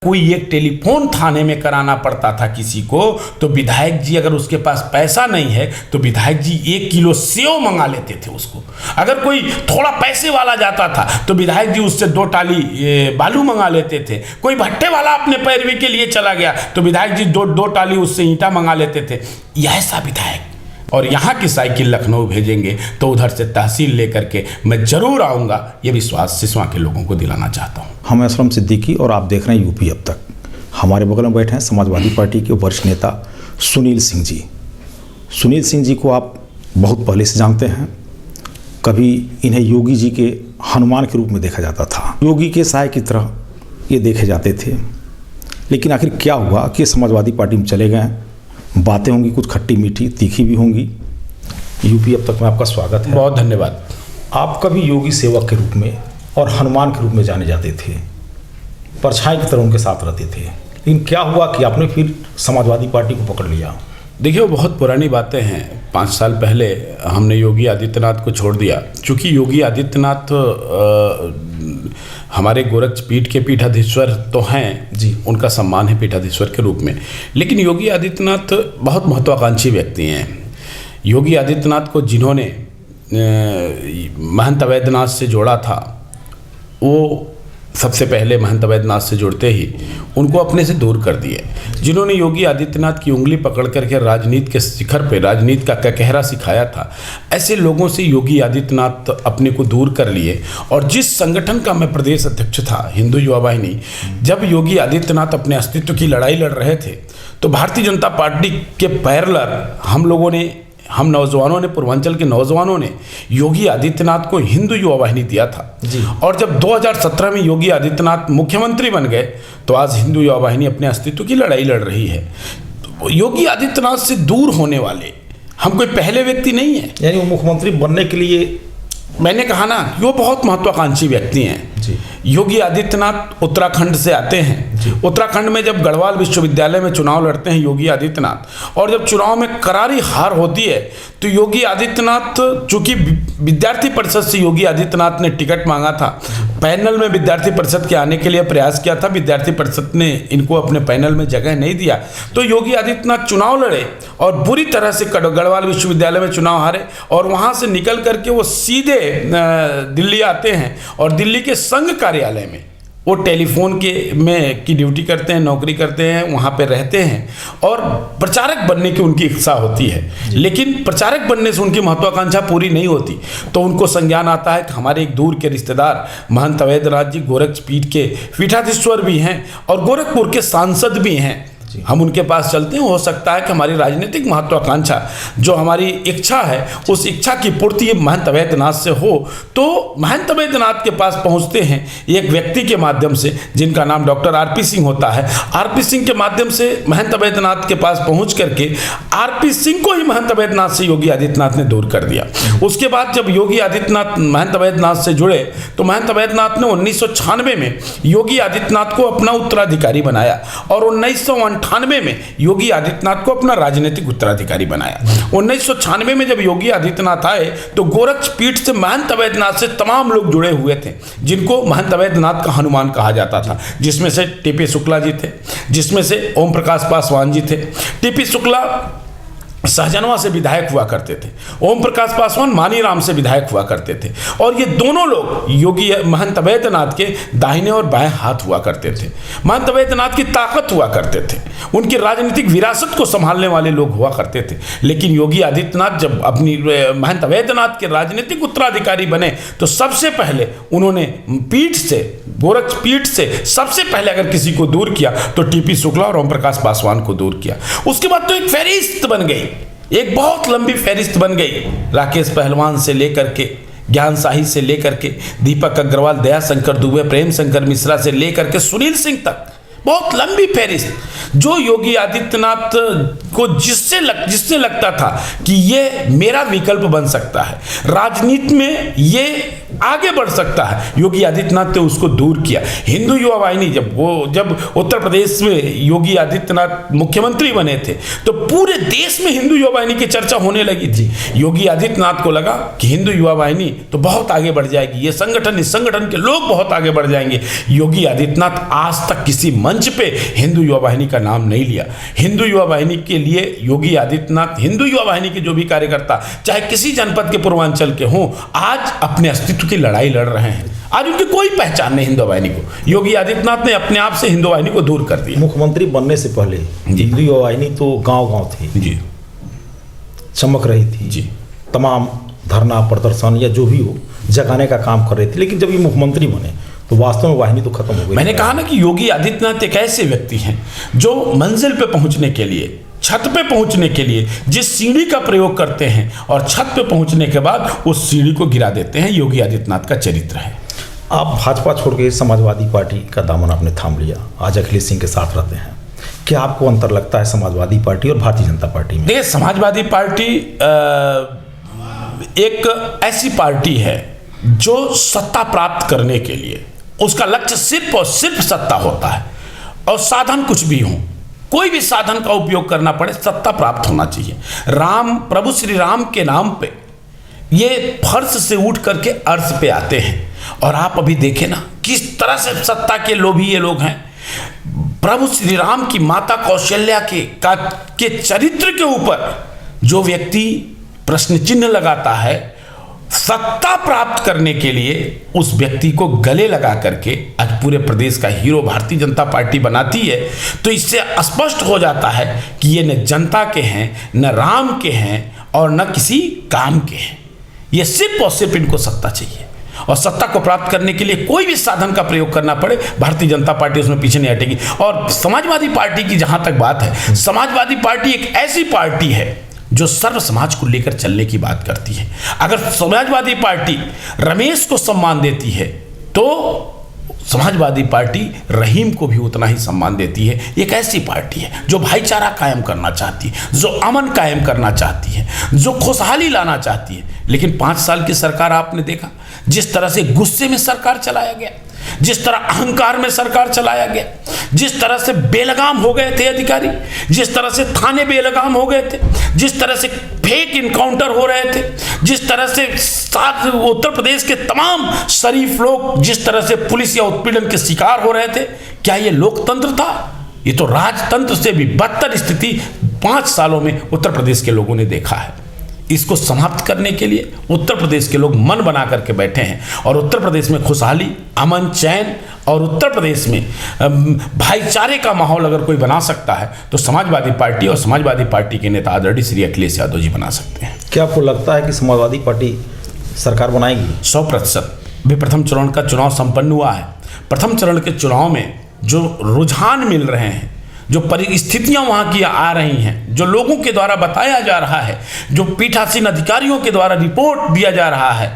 कोई एक टेलीफोन थाने में कराना पड़ता था किसी को, तो विधायक जी अगर उसके पास पैसा नहीं है तो विधायक जी 1 किलो सेव मंगा लेते थे उसको। अगर कोई थोड़ा पैसे वाला जाता था तो विधायक जी उससे 2 टाली बालू मंगा लेते थे। कोई भट्टे वाला अपने पैरवी के लिए चला गया तो विधायक जी 2 टाली उससे ईंटा मंगा लेते थे। ऐसा विधायक, और यहाँ की साइकिल लखनऊ भेजेंगे तो उधर से तहसील लेकर के मैं जरूर आऊँगा, ये विश्वास सिसवा के लोगों को दिलाना चाहता हूँ। हम असलम सिद्दीकी और आप देख रहे हैं यूपी अब तक। हमारे बगल में बैठे हैं समाजवादी पार्टी के वरिष्ठ नेता सुनील सिंह जी। सुनील सिंह जी को आप बहुत पहले से जानते हैं। कभी इन्हें योगी जी के हनुमान के रूप में देखा जाता था, योगी के साय की तरह ये देखे जाते थे। लेकिन आखिर क्या हुआ कि समाजवादी पार्टी में चले गए। बातें होंगी कुछ खट्टी मीठी तीखी भी होंगी। यूपी अब तक में आपका स्वागत है। बहुत धन्यवाद। आप कभी योगी सेवक के रूप में और हनुमान के रूप में जाने जाते थे, परछाई की तरह उनके साथ रहते थे, लेकिन क्या हुआ कि आपने फिर समाजवादी पार्टी को पकड़ लिया? देखिए, वो बहुत पुरानी बातें हैं। 5 साल पहले हमने योगी आदित्यनाथ को छोड़ दिया। चूँकि योगी आदित्यनाथ हमारे गोरखपीठ के पीठाधीश्वर तो हैं जी, उनका सम्मान है पीठाधीश्वर के रूप में, लेकिन योगी आदित्यनाथ बहुत महत्वाकांक्षी व्यक्ति हैं। योगी आदित्यनाथ को जिन्होंने महंत अवैधनाथ से जोड़ा था, वो सबसे पहले महंत अवैधनाथ से जुड़ते ही उनको अपने से दूर कर दिए। जिन्होंने योगी आदित्यनाथ की उंगली पकड़ करके राजनीति के शिखर पे राजनीति का कहरा सिखाया था, ऐसे लोगों से योगी आदित्यनाथ अपने को दूर कर लिए। और जिस संगठन का मैं प्रदेश अध्यक्ष था, हिंदू युवा वाहिनी, जब योगी आदित्यनाथ अपने अस्तित्व की लड़ाई लड़ रहे थे तो भारतीय जनता पार्टी के पैरेलल हम नौजवानों ने, पूर्वांचल के नौजवानों ने योगी आदित्यनाथ को हिंदू युवा वाहिनी दिया था जी। और जब 2017 में योगी आदित्यनाथ मुख्यमंत्री बन गए तो आज हिंदू युवा वाहिनी अपने अस्तित्व की लड़ाई लड़ रही है। तो योगी आदित्यनाथ से दूर होने वाले हम कोई पहले व्यक्ति नहीं है। यानी वो मुख्यमंत्री बनने के लिए, मैंने कहा ना कि वो बहुत महत्वाकांक्षी व्यक्ति हैं जी। योगी आदित्यनाथ उत्तराखंड से आते हैं। उत्तराखंड में जब गढ़वाल विश्वविद्यालय में चुनाव लड़ते हैं योगी आदित्यनाथ, और जब चुनाव में करारी हार होती है तो योगी आदित्यनाथ, चूंकि विद्यार्थी परिषद से योगी आदित्यनाथ ने टिकट मांगा था, पैनल में विद्यार्थी परिषद के आने के लिए प्रयास किया था, विद्यार्थी परिषद ने इनको अपने पैनल में जगह नहीं दिया, तो योगी आदित्यनाथ चुनाव लड़े और बुरी तरह से गढ़वाल विश्वविद्यालय में चुनाव हारे। और वहाँ से निकल करके वो सीधे दिल्ली आते हैं और दिल्ली के संघ कार्यालय में वो टेलीफोन की ड्यूटी करते हैं, नौकरी करते हैं, वहाँ पे रहते हैं और प्रचारक बनने की उनकी इच्छा होती है। लेकिन प्रचारक बनने से उनकी महत्वाकांक्षा पूरी नहीं होती, तो उनको संज्ञान आता है कि हमारे एक दूर के रिश्तेदार महंत अवैधनाथ जी गोरखपीठ के पीठाधीश्वर भी हैं और गोरखपुर के सांसद भी हैं, हम उनके पास चलते हैं। हो सकता है कि हमारी राजनीतिक महत्वाकांक्षा, जो हमारी इच्छा है, उस इच्छा की पूर्ति महंत अवैधनाथ से हो। तो महंत अवैधनाथ के पास पहुंचते हैं एक व्यक्ति के माध्यम से जिनका नाम डॉक्टर आरपी सिंह होता है। आरपी सिंह के माध्यम से महंत अवैधनाथ के पास पहुंच करके आरपी सिंह को ही महंत अवैधनाथ से योगी आदित्यनाथ ने दूर कर दिया। उसके बाद जब योगी आदित्यनाथ महंत अवैधनाथ से जुड़े तो महंत अवैधनाथ ने 1996 में योगी आदित्यनाथ को अपना उत्तराधिकारी बनाया और 1998 में योगी आदित्यनाथ को अपना राजनीतिक उत्तराधिकारी बनाया। 1996 में जब योगी आदित्यनाथ आए तो गोरखपीठ से महंत अवैधनाथ से तमाम लोग जुड़े हुए थे, जिनको महंत अवैधनाथ का हनुमान कहा जाता था, जिसमें से टीपी शुक्ला जी थे, जिसमें से ओम प्रकाश पासवान जी थे। टीपी शुक्ला सहजनवा से विधायक हुआ करते थे, ओम प्रकाश पासवान मानीराम से विधायक हुआ करते थे, और ये दोनों लोग योगी महंत अवैधनाथ के दाहिने और बाएं हाथ हुआ करते थे। महंत अवैधनाथ की ताकत हुआ करते थे, उनकी राजनीतिक विरासत को संभालने वाले लोग हुआ करते थे। लेकिन योगी आदित्यनाथ जब अपनी महंत अवैधनाथ के राजनीतिक उत्तराधिकारी बने तो सबसे पहले उन्होंने पीठ से, गोरखपीठ से सबसे पहले अगर किसी को दूर किया तो टीपी शुक्ला और ओम प्रकाश पासवान को दूर किया। उसके बाद तो एक फहरिस्त बन गई, एक बहुत लंबी फहरिस्त बन गई। राकेश पहलवान से लेकर के, ज्ञान शाही से लेकर के, दीपक अग्रवाल, दया शंकर दुबे, प्रेम शंकर मिश्रा से लेकर के सुनील सिंह तक, बहुत लंबी फहरिस्त, जो योगी आदित्यनाथ को जिससे लगता था कि ये मेरा विकल्प बन सकता है, राजनीति में ये आगे बढ़ सकता है। योगी आदित्यनाथ ने उसको दूर किया। हिंदू युवा वाहिनी जब उत्तर प्रदेश में योगी आदित्यनाथ मुख्यमंत्री बने थे तो पूरे देश में हिंदू युवा वाहिनी की चर्चा होने लगी थी। योगी आदित्यनाथ को लगा कि हिंदू युवा वाहिनी तो बहुत आगे बढ़ जाएगी, ये संगठन, इस संगठन के लोग बहुत आगे बढ़ जाएंगे। योगी आदित्यनाथ आज तक किसी मंच पे हिंदू युवा वाहिनी का नाम नहीं लिया। हिंदू युवा वाहिनी के लिए योगी आदित्यनाथ, हिंदू युवा वाहिनी के जो भी कार्यकर्ता चाहे किसी जनपद के पूर्वांचल के हों, आज अपने अस्तित्व की लड़ाई लड़ रहे हैं। आज उनकी कोई पहचान नहीं हिंदू वाहिनी को। योगी आदित्यनाथ ने अपने आप से हिंदू वाहिनी को दूर कर दिया। मुख्यमंत्री बनने से पहले हिंदू युवा वाहिनी तो गांव-गांव थी जी, चमक रही थी जी, तमाम धरना प्रदर्शन या जो भी हो जगाने का काम कर रही थी। लेकिन जब ये मुख्यमंत्री बने तो वास्तव में वाहिनी तो खत्म हो गई। मैंने कहा ना कि योगी आदित्यनाथ एक ऐसे व्यक्ति हैं जो मंजिल पे पहुंचने के लिए, छत पे पहुंचने के लिए जिस सीढ़ी का प्रयोग करते हैं और छत पे पहुंचने के बाद उस सीढ़ी को गिरा देते हैं, योगी आदित्यनाथ का चरित्र है। आप भाजपा छोड़ के समाजवादी पार्टी का दामन आपने थाम लिया, आज अखिलेश सिंह के साथ रहते हैं। क्या आपको अंतर लगता है समाजवादी पार्टी और भारतीय जनता पार्टी में? देखिए, समाजवादी पार्टी एक ऐसी पार्टी है जो सत्ता प्राप्त करने के लिए उसका लक्ष्य सिर्फ और सिर्फ सत्ता होता है, और साधन कुछ भी हो, कोई भी साधन का उपयोग करना पड़े, सत्ता प्राप्त होना चाहिए। प्रभु श्री राम के नाम पे ये फर्श से उठ करके अर्श पे आते हैं। और आप अभी देखें ना किस तरह से सत्ता के लोभी ये लोग हैं। प्रभु श्री राम की माता कौशल्या के चरित्र के ऊपर जो व्यक्ति प्रश्न चिन्ह लगाता है, सत्ता प्राप्त करने के लिए उस व्यक्ति को गले लगा करके आज पूरे प्रदेश का हीरो भारतीय जनता पार्टी बनाती है। तो इससे स्पष्ट हो जाता है कि ये न जनता के हैं, न राम के हैं, और न किसी काम के हैं। ये सिर्फ और सिर्फ इनको सत्ता चाहिए, और सत्ता को प्राप्त करने के लिए कोई भी साधन का प्रयोग करना पड़े, भारतीय जनता पार्टी उसमें पीछे नहीं हटेगी। और समाजवादी पार्टी की जहां तक बात है, समाजवादी पार्टी एक ऐसी पार्टी है जो सर्व समाज को लेकर चलने की बात करती है। अगर समाजवादी पार्टी रमेश को सम्मान देती है तो समाजवादी पार्टी रहीम को भी उतना ही सम्मान देती है। एक ऐसी पार्टी है जो भाईचारा कायम करना चाहती है, जो अमन कायम करना चाहती है, जो खुशहाली लाना चाहती है। लेकिन 5 साल की सरकार आपने देखा, जिस तरह से गुस्से में सरकार चलाया गया, जिस तरह अहंकार में सरकार चलाया गया, जिस तरह से बेलगाम हो गए थे अधिकारी, जिस तरह से थाने बेलगाम हो गए थे, जिस तरह से फेक इनकाउंटर हो रहे थे, जिस तरह से उत्तर प्रदेश के तमाम शरीफ लोग जिस तरह से पुलिस या उत्पीड़न के शिकार हो रहे थे, क्या ये लोकतंत्र था? ये तो राजतंत्र से भी बदतर स्थिति 5 सालों में उत्तर प्रदेश के लोगों ने देखा है। इसको समाप्त करने के लिए उत्तर प्रदेश के लोग मन बना करके बैठे हैं, और उत्तर प्रदेश में खुशहाली, अमन, चैन और उत्तर प्रदेश में भाईचारे का माहौल अगर कोई बना सकता है तो समाजवादी पार्टी और समाजवादी पार्टी के नेता आदरणीय श्री अखिलेश यादव जी बना सकते हैं। क्या आपको लगता है कि समाजवादी पार्टी सरकार बनाएगी? 100%। भी प्रथम चरण का चुनाव संपन्न हुआ है। प्रथम चरण के चुनाव में जो रुझान मिल रहे हैं, जो परिस्थितियां वहां की आ रही हैं, जो लोगों के द्वारा बताया जा रहा है, जो पीठासीन अधिकारियों के द्वारा रिपोर्ट दिया जा रहा है,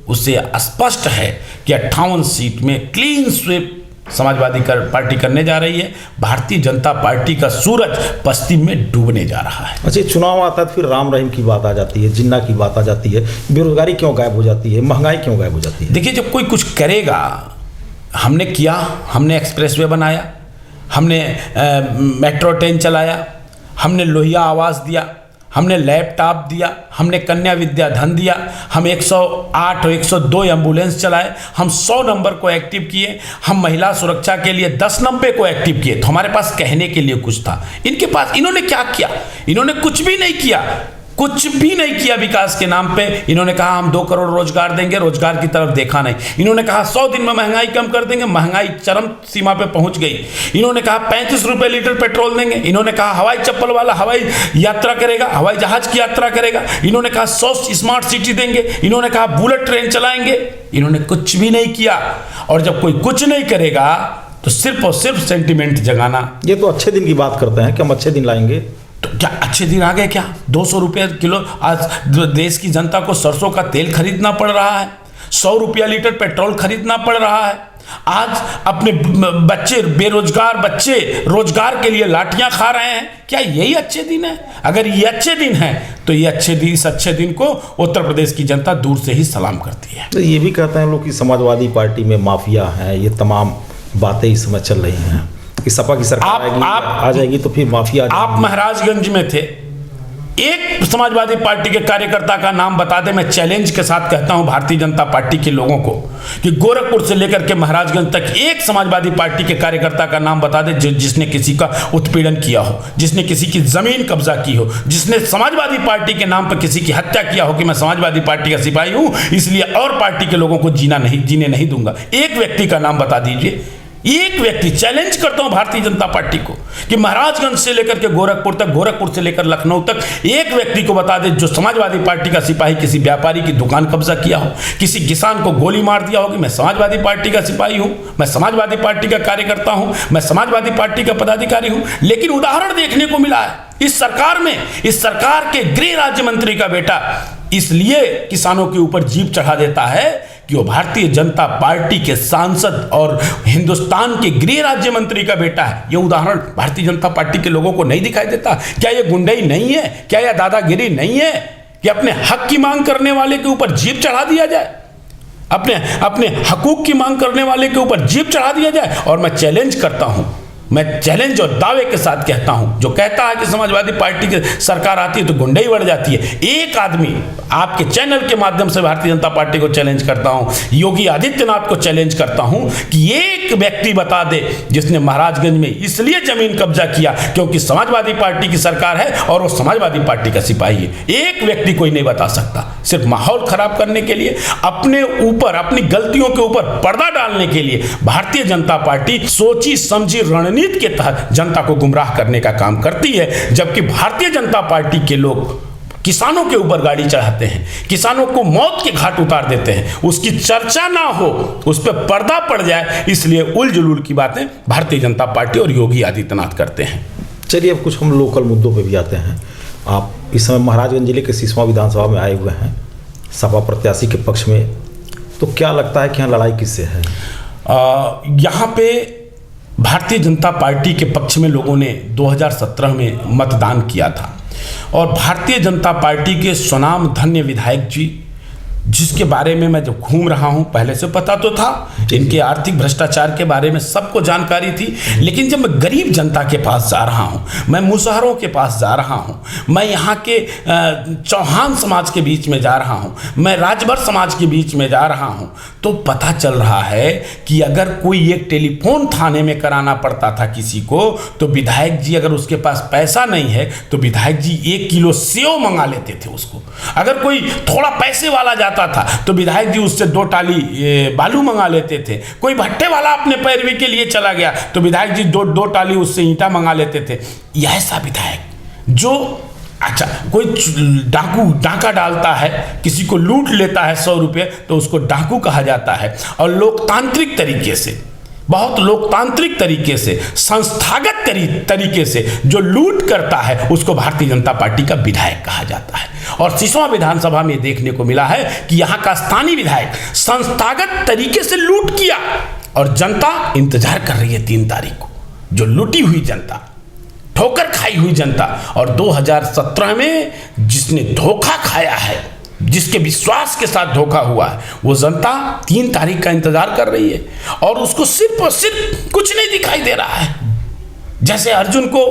उससे स्पष्ट है कि 58 सीट में क्लीन स्वीप समाजवादी पार्टी करने जा रही है। भारतीय जनता पार्टी का सूरज पश्चिम में डूबने जा रहा है। अच्छा, चुनाव आता है तो फिर राम रहीम की बात आ जाती है, जिन्ना की बात आ जाती है, बेरोजगारी क्यों गायब हो जाती है, महंगाई क्यों गायब हो जाती है? देखिए, जब कोई कुछ करेगा, हमने किया, हमने एक्सप्रेसवे बनाया, हमने मेट्रो ट्रेन चलाया, हमने लोहिया आवास दिया, हमने लैपटॉप दिया, हमने कन्या विद्या धन दिया, हम 108 और 102 एम्बुलेंस चलाए, हम 100 नंबर को एक्टिव किए, हम महिला सुरक्षा के लिए 10 नंबर को एक्टिव किए। तो हमारे पास कहने के लिए कुछ था। इनके पास, इन्होंने क्या किया? इन्होंने कुछ भी नहीं किया, कुछ भी नहीं किया विकास के नाम पे। इन्होंने कहा हम 2 करोड़ रोजगार देंगे, रोजगार की तरफ देखा नहीं। इन्होंने कहा 100 दिन में महंगाई कम कर देंगे, महंगाई चरम सीमा पे पहुंच गई। इन्होंने कहा 35 रुपए लीटर पेट्रोल देंगे। इन्होंने कहा हवाई चप्पल वाला हवाई यात्रा करेगा, हवाई जहाज की यात्रा करेगा। इन्होंने कहा 100 स्मार्ट सिटी देंगे। इन्होंने कहा बुलेट ट्रेन चलाएंगे। इन्होंने कुछ भी नहीं किया। और जब कोई कुछ नहीं करेगा तो सिर्फ और सिर्फ सेंटिमेंट जगाना। ये तो अच्छे दिन की बात करते हैं कि हम अच्छे दिन लाएंगे, तो क्या अच्छे दिन आ गए? क्या 200 रुपये किलो आज देश की जनता को सरसों का तेल खरीदना पड़ रहा है, 100 रुपया लीटर पेट्रोल खरीदना पड़ रहा है, आज अपने बच्चे, बेरोजगार बच्चे रोजगार के लिए लाठियां खा रहे हैं। क्या यही अच्छे दिन है? अगर ये अच्छे दिन है तो ये इस अच्छे दिन को उत्तर प्रदेश की जनता दूर से ही सलाम करती है। तो ये भी कहते हैं लोग कि समाजवादी पार्टी में माफिया है, ये तमाम बातें इस समय चल रही हैं कि सपा की सरकार आ जाएगी तो फिर माफिया। आप महाराजगंज में थे, एक समाजवादी पार्टी के कार्यकर्ता का नाम बता दे। मैं चैलेंज के साथ कहता हूं भारतीय जनता पार्टी के लोगों को कि गोरखपुर से लेकर के महाराजगंज तक एक समाजवादी पार्टी के कार्यकर्ता का नाम बता दे जिसने किसी का उत्पीड़न किया हो, जिसने किसी की जमीन कब्जा की हो, जिसने समाजवादी पार्टी के नाम पर किसी की हत्या किया हो कि मैं समाजवादी पार्टी का सिपाही हूं इसलिए और पार्टी के लोगों को जीने नहीं दूंगा। एक व्यक्ति का नाम बता दीजिए, एक व्यक्ति। चैलेंज करता हूं भारतीय जनता पार्टी को कि महाराजगंज से लेकर के गोरखपुर तक, गोरखपुर से लेकर लखनऊ तक एक व्यक्ति को बता दे जो समाजवादी पार्टी का सिपाही किसी व्यापारी की दुकान कब्जा किया हो, किसी किसान को गोली मार दिया हो कि मैं समाजवादी पार्टी का सिपाही हूं, मैं समाजवादी पार्टी का कार्यकर्ता हूं, मैं समाजवादी पार्टी का पदाधिकारी हूं। लेकिन उदाहरण देखने को मिला है इस सरकार में, इस सरकार के गृह राज्य मंत्री का बेटा इसलिए किसानों के ऊपर जीप चढ़ा देता है कि वो भारतीय जनता पार्टी के सांसद और हिंदुस्तान के गृह राज्य मंत्री का बेटा है। ये उदाहरण भारतीय जनता पार्टी के लोगों को नहीं दिखाई देता? क्या ये गुंडई नहीं है? क्या यह दादागिरी नहीं है कि अपने हक की मांग करने वाले के ऊपर जीप चढ़ा दिया जाए, अपने हकूक की मांग करने वाले के ऊपर जीप चढ़ा दिया जाए? और मैं चैलेंज करता हूं, मैं चैलेंज और दावे के साथ कहता हूं, जो कहता है कि समाजवादी पार्टी की सरकार आती है तो गुंडई बढ़ जाती है, एक आदमी आपके चैनल के माध्यम से भारतीय जनता पार्टी को चैलेंज करता हूं, योगी आदित्यनाथ को चैलेंज करता हूं कि एक व्यक्ति बता दे जिसने महाराजगंज में इसलिए जमीन कब्जा किया क्योंकि समाजवादी पार्टी की सरकार है और वो समाजवादी पार्टी का सिपाही है। एक व्यक्ति कोई नहीं बता सकता। सिर्फ माहौल खराब करने के लिए, अपने ऊपर, अपनी गलतियों के ऊपर पर्दा डालने के लिए भारतीय जनता पार्टी सोची समझी रणनीति के तहत जनता को गुमराह करने का काम करती है। जबकि भारतीय जनता पार्टी के लोग किसानों के ऊपर गाड़ी चढ़ाते हैं, किसानों को मौत के घाट उतार देते हैं, उसकी चर्चा ना हो, उस पर पर्दा पड़ जाए, इसलिए उल-जुलूल की बातें भारतीय जनता पार्टी और योगी आदित्यनाथ करते हैं। चलिए अब कुछ हम लोकल मुद्दों पे भी आते हैं। आप इस समय महाराजगंज जिले के सिसवा विधानसभा में आए हुए हैं सपा प्रत्याशी के पक्ष में, तो क्या लगता है कि यहाँ लड़ाई किससे है? यहाँ पे भारतीय जनता पार्टी के पक्ष में लोगों ने 2017 में मतदान किया था और भारतीय जनता पार्टी के स्वनाम धन्य विधायक जी, जिसके बारे में मैं जब घूम रहा हूं, पहले से पता तो था, इनके आर्थिक भ्रष्टाचार के बारे में सबको जानकारी थी, लेकिन जब मैं गरीब जनता के पास जा रहा हूं, मैं मुसहरों के पास जा रहा हूं, मैं यहाँ के चौहान समाज के बीच में जा रहा हूं, मैं राजभर समाज के बीच में जा रहा हूं, तो पता चल रहा है कि अगर कोई एक टेलीफोन थाने में कराना पड़ता था किसी को, तो विधायक जी अगर उसके पास पैसा नहीं है तो विधायक जी 1 किलो सेव मंगा लेते थे उसको। अगर कोई थोड़ा पैसे वाला जाता था तो विधायक जी उससे 2 टाली बालू मंगा लेते थे। कोई भट्टे वाला अपने पैरवी के लिए चला गया तो विधायक जी 2 टाली उससे ईंटा मंगा लेते थे। यह ऐसा विधायक जो, अच्छा, कोई डाका डालता है, किसी को लूट लेता है 100 रुपये, तो उसको डाकू कहा जाता है। और लोकतांत्रिक तरीके से, बहुत लोकतांत्रिक तरीके से, संस्थागत तरीके से जो लूट करता है उसको भारतीय जनता पार्टी का विधायक कहा जाता है। और सिसवा विधानसभा में देखने को मिला है कि यहाँ का स्थानीय विधायक संस्थागत तरीके से लूट किया और जनता इंतजार कर रही है 3 तारीख को। जो लूटी हुई जनता, ठोकर खाई हुई जनता, और 2017 में जिसने धोखा खाया है, जिसके विश्वास के साथ धोखा हुआ है, वो जनता 3 तारीख का इंतजार कर रही है। और उसको सिर्फ और सिर्फ कुछ नहीं दिखाई दे रहा है। जैसे अर्जुन को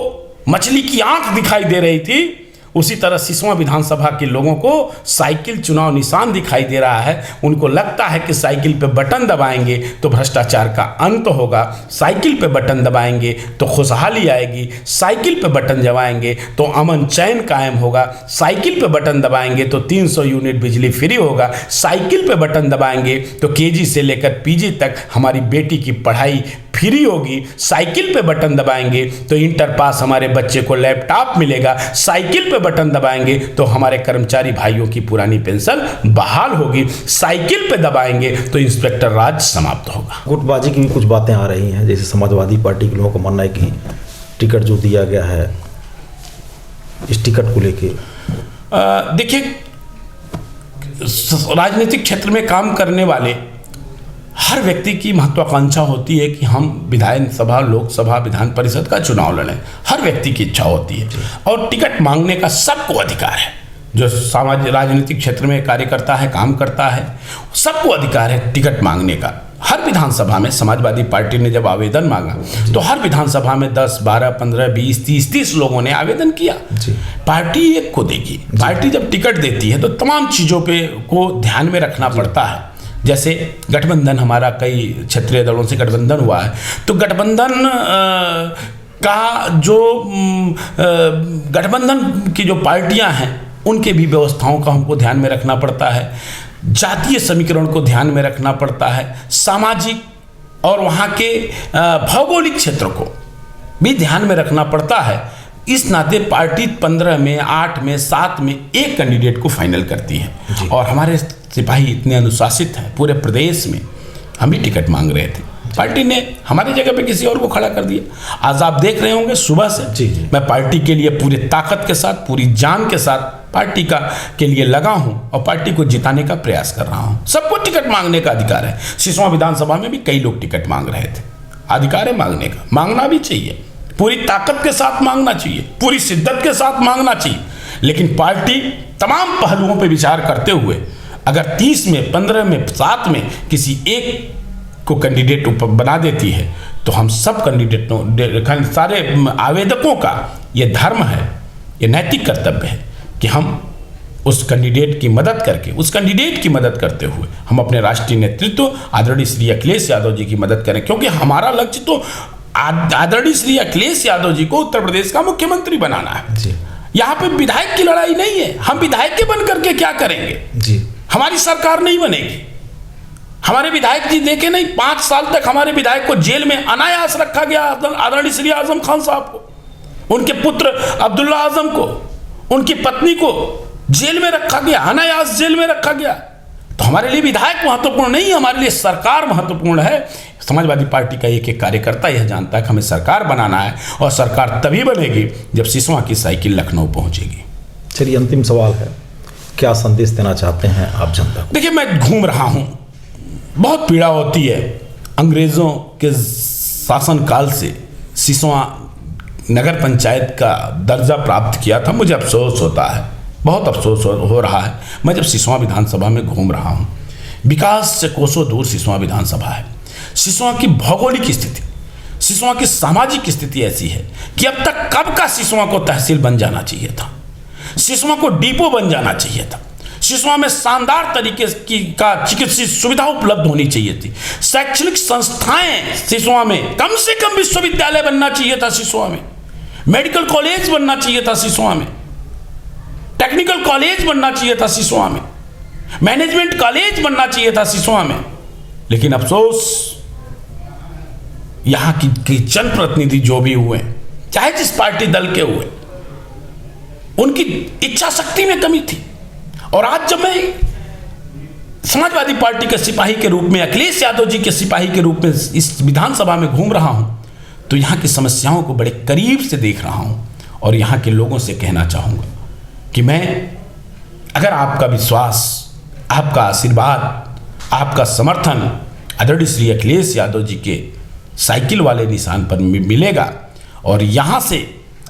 मछली की आंख दिखाई दे रही थी, उसी तरह सिसवा विधानसभा के लोगों को साइकिल चुनाव निशान दिखाई दे रहा है। उनको लगता है कि साइकिल पे बटन दबाएंगे तो भ्रष्टाचार का अंत होगा, साइकिल पे बटन दबाएंगे तो खुशहाली आएगी, साइकिल पे बटन दबाएंगे तो अमन चैन कायम होगा, साइकिल पे बटन दबाएंगे तो 300 यूनिट बिजली फ्री होगा, साइकिल पे बटन दबाएंगे तो केजी से लेकर पीजी तक हमारी बेटी की पढ़ाई फ्री होगी, साइकिल पे बटन दबाएंगे तो इंटर पास हमारे बच्चे को लैपटॉप मिलेगा, साइकिल पे बटन दबाएंगे तो हमारे कर्मचारी भाइयों की पुरानी पेंशन बहाल होगी, साइकिल पे दबाएंगे तो इंस्पेक्टर राज समाप्त होगा। गुटबाजी की भी कुछ बातें आ रही हैं, जैसे समाजवादी पार्टी के लोगों का मानना है कि टिकट जो दिया गया है, इस टिकट को लेके देखिए, राजनीतिक क्षेत्र में काम करने वाले हर व्यक्ति की महत्वाकांक्षा होती है कि हम विधानसभा, लोकसभा, विधान परिषद का चुनाव लड़ें। हर व्यक्ति की इच्छा होती है और टिकट मांगने का सबको अधिकार है। जो सामाजिक राजनीतिक क्षेत्र में कार्य करता है, काम करता है, सबको अधिकार है टिकट मांगने का। हर विधानसभा में समाजवादी पार्टी ने जब आवेदन मांगा तो हर विधानसभा में 10, 12, 15, 20, 30 लोगों ने आवेदन किया। पार्टी एक को देगी। पार्टी जब टिकट देती है तो तमाम चीज़ों को ध्यान में रखना पड़ता है। जैसे गठबंधन, हमारा कई क्षेत्रीय दलों से गठबंधन हुआ है, तो गठबंधन का जो गठबंधन की जो पार्टियां हैं उनके भी व्यवस्थाओं का हमको ध्यान में रखना पड़ता है। जातीय समीकरण को ध्यान में रखना पड़ता है। सामाजिक और वहाँ के भौगोलिक क्षेत्र को भी ध्यान में रखना पड़ता है। इस नाते पार्टी 15 में, 8 में, 7 में एक कैंडिडेट को फाइनल करती है। और हमारे सिपाही इतने अनुशासित हैं, पूरे प्रदेश में हम भी टिकट मांग रहे थे, पार्टी ने हमारी जगह पे किसी और को खड़ा कर दिया। आज आप देख रहे होंगे सुबह से मैं पार्टी के लिए पूरी ताकत के साथ, पूरी जान के साथ पार्टी के लिए लगा हूं और पार्टी को जिताने का प्रयास कर रहा हूं। सबको टिकट मांगने का अधिकार है। सिसवा विधानसभा में भी कई लोग टिकट मांग रहे थे। अधिकार है मांगने का, मांगना भी चाहिए, पूरी ताकत के साथ मांगना चाहिए, पूरी शिद्दत के साथ मांगना चाहिए। लेकिन पार्टी तमाम पहलुओं पर विचार करते हुए अगर 30 में, 15 में, 7 में किसी एक को कैंडिडेट बना देती है तो हम सब कैंडिडेटों, सारे आवेदकों का ये धर्म है, ये नैतिक कर्तव्य है कि हम उस कैंडिडेट की मदद करके, उस कैंडिडेट की मदद करते हुए हम अपने राष्ट्रीय नेतृत्व आदरणीय श्री अखिलेश यादव जी की मदद करें। क्योंकि हमारा लक्ष्य तो आदरणीय श्री अखिलेश यादव जी को उत्तर प्रदेश का मुख्यमंत्री बनाना है। यहाँ पे विधायक की लड़ाई नहीं है। हम विधायक के बन करके क्या करेंगे? हमारी सरकार नहीं बनेगी। हमारे विधायक जी देखे नहीं, 5 साल तक हमारे विधायक को जेल में अनायास रखा गया। आदरणीय श्री आजम खान साहब को, उनके पुत्र अब्दुल्ला आजम को, उनकी पत्नी को जेल में रखा गया, अनायास जेल में रखा गया। तो हमारे लिए विधायक महत्वपूर्ण नहीं है, हमारे लिए सरकार महत्वपूर्ण है। समाजवादी पार्टी का एक कार्यकर्ता यह जानता है कि हमें सरकार बनाना है और सरकार तभी बनेगी जब सिसवा की साइकिल लखनऊ पहुंचेगी। चलिए, अंतिम सवाल है, क्या संदेश देना चाहते हैं आप जनता को? देखिए, मैं घूम रहा हूं, बहुत पीड़ा होती है। अंग्रेज़ों के शासनकाल से सिसवा नगर पंचायत का दर्जा प्राप्त किया था। मुझे अफसोस होता है, बहुत अफसोस हो रहा है। मैं जब सिसवा विधानसभा में घूम रहा हूँ, विकास से कोसों दूर सिसवा विधानसभा है। सिसवा की भौगोलिक स्थिति, सिसवा की सामाजिक स्थिति ऐसी है कि अब तक कब का सिसवा को तहसील बन जाना चाहिए था, सिसवा को डिपो बन जाना चाहिए था, सिसवा में शानदार तरीके की का चिकित्सीय सुविधा उपलब्ध होनी चाहिए थी, शैक्षणिक संस्थाएं सिसवा में, कम से कम विश्वविद्यालय बनना चाहिए था सिसवा में, मेडिकल कॉलेज बनना चाहिए था सिसवा में, टेक्निकल कॉलेज बनना चाहिए था सिसवा में, मैनेजमेंट कॉलेज बनना चाहिए था सिसवा में। लेकिन अफसोस, यहां की जनप्रतिनिधि जो भी हुए, चाहे जिस पार्टी दल के हुए, उनकी इच्छा शक्ति में कमी थी। और आज जब मैं समाजवादी पार्टी के सिपाही के रूप में, अखिलेश यादव जी के सिपाही के रूप में इस विधानसभा में घूम रहा हूं, तो यहाँ की समस्याओं को बड़े करीब से देख रहा हूं और यहाँ के लोगों से कहना चाहूँगा कि अगर आपका विश्वास, आपका आशीर्वाद, आपका समर्थन आदरणीय श्री अखिलेश यादव जी के साइकिल वाले निशान पर मिलेगा और यहाँ से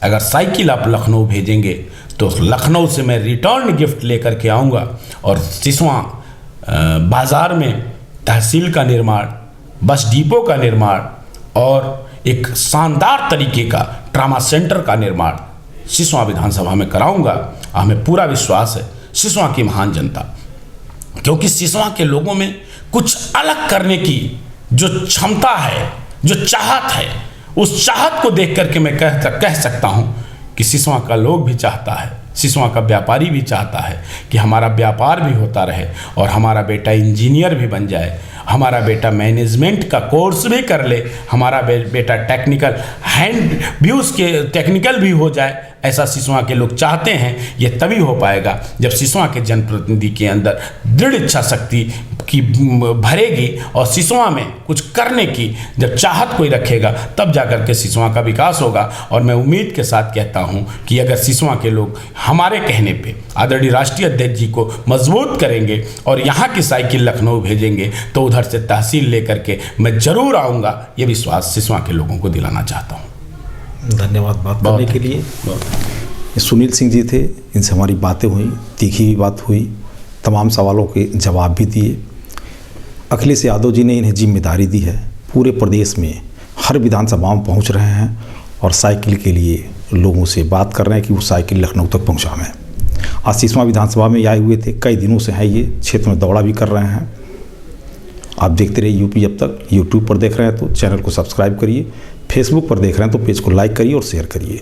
अगर साइकिल आप लखनऊ भेजेंगे तो लखनऊ से मैं रिटर्न गिफ्ट लेकर के आऊँगा और सिसवा बाज़ार में तहसील का निर्माण, बस डिपो का निर्माण और एक शानदार तरीके का ट्रामा सेंटर का निर्माण सिसवा विधानसभा में कराऊंगा। हमें पूरा विश्वास है सिसवा की महान जनता, क्योंकि सिसवा के लोगों में कुछ अलग करने की जो क्षमता है, जो चाहत है, उस चाहत को देख करके मैं कह सकता हूं कि सिसवा का लोग भी चाहता है, सिसवा का व्यापारी भी चाहता है कि हमारा व्यापार भी होता रहे और हमारा बेटा इंजीनियर भी बन जाए, हमारा बेटा मैनेजमेंट का कोर्स भी कर ले, हमारा बेटा टेक्निकल हैंड भी उसके टेक्निकल भी हो जाए। ऐसा सिसवा के लोग चाहते हैं। ये तभी हो पाएगा जब सिसवा के जनप्रतिनिधि के अंदर दृढ़ इच्छा शक्ति की भरेगी और सिसवा में कुछ करने की जब चाहत कोई रखेगा, तब जाकर के सिसवा का विकास होगा। और मैं उम्मीद के साथ कहता हूँ कि अगर सिसवा के लोग हमारे कहने पे आदरणीय राष्ट्रीय अध्यक्ष जी को मजबूत करेंगे और यहाँ की साइकिल लखनऊ भेजेंगे, तो उधर से तहसील लेकर के मैं जरूर आऊँगा। ये विश्वास सिसवा के लोगों को दिलाना चाहता हूँ। धन्यवाद बात करने के लिए। ये सुनील सिंह जी थे, इनसे हमारी बातें हुई, तीखी भी बात हुई, तमाम सवालों के जवाब भी दिए। अखिलेश यादव जी ने इन्हें जिम्मेदारी दी है, पूरे प्रदेश में हर विधानसभा में पहुंच रहे हैं और साइकिल के लिए लोगों से बात कर रहे हैं कि वो साइकिल लखनऊ तक पहुंचावें। आज सिसवा विधानसभा में आए हुए थे, कई दिनों से हैं, ये क्षेत्र में दौड़ा भी कर रहे हैं। आप देखते रहिए यूपी अब तक। यूट्यूब पर देख रहे हैं तो चैनल को सब्सक्राइब करिए, फेसबुक पर देख रहे हैं तो पेज को लाइक करिए और शेयर करिए।